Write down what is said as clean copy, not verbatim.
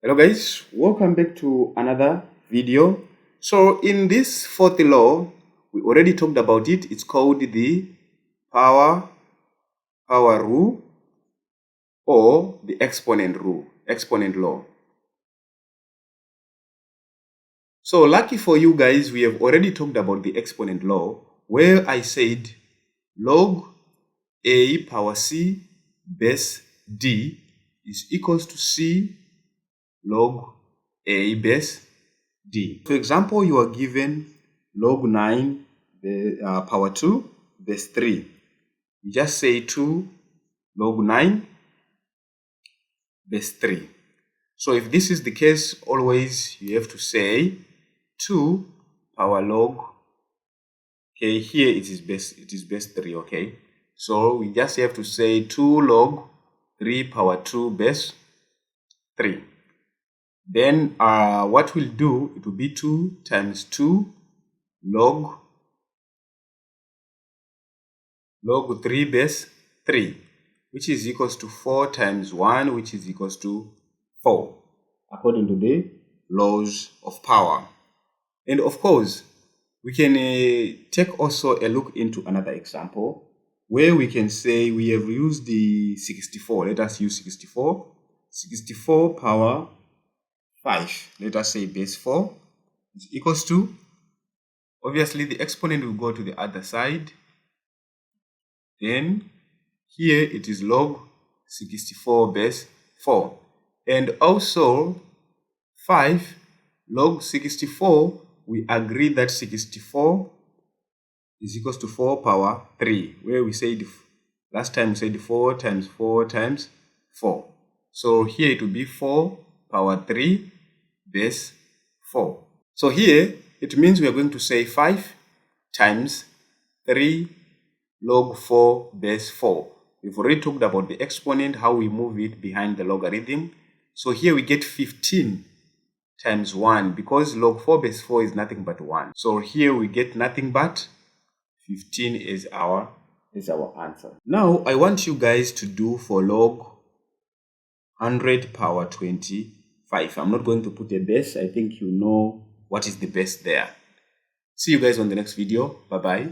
Hello guys, welcome back to another video. So in this fourth law, we already talked about it. It's called the power rule or the exponent law. So lucky for you guys, we have already talked about the exponent law where I said log a power c base d is equals to c log a base d. For example, you are given log 9 power 2 base 3. You just say 2 log 9 base 3. So if this is the case, always you have to say 2 power log. Okay, here it is base 3. Okay, so we just have to say 2 log 3 power 2 base 3. Then what we'll do, it will be 2 times 2 log 3 base 3, which is equals to 4 times 1, which is equals to 4, according to the laws of power. And of course, we can take also a look into another example where we can say we have used the 64. Let us use 64. 64 power 5, let us say base 4, is equals to, obviously the exponent will go to the other side. Then here it is log 64 base 4. And also 5 log 64, we agree that 64 is equals to 4 power 3, where we said last time we said 4 times 4 times 4. So here it will be 4 power 3 base 4. So here it means we are going to say 5 times 3 log 4 base 4. We've already talked about the exponent, how we move it behind the logarithm. So here we get 15 times 1, because log 4 base 4 is nothing but 1. So here we get nothing but 15 is our answer. Now I want you guys to do for log 100 power 25. I'm not going to put a base. I think you know what is the base there. See you guys on the next video. Bye bye.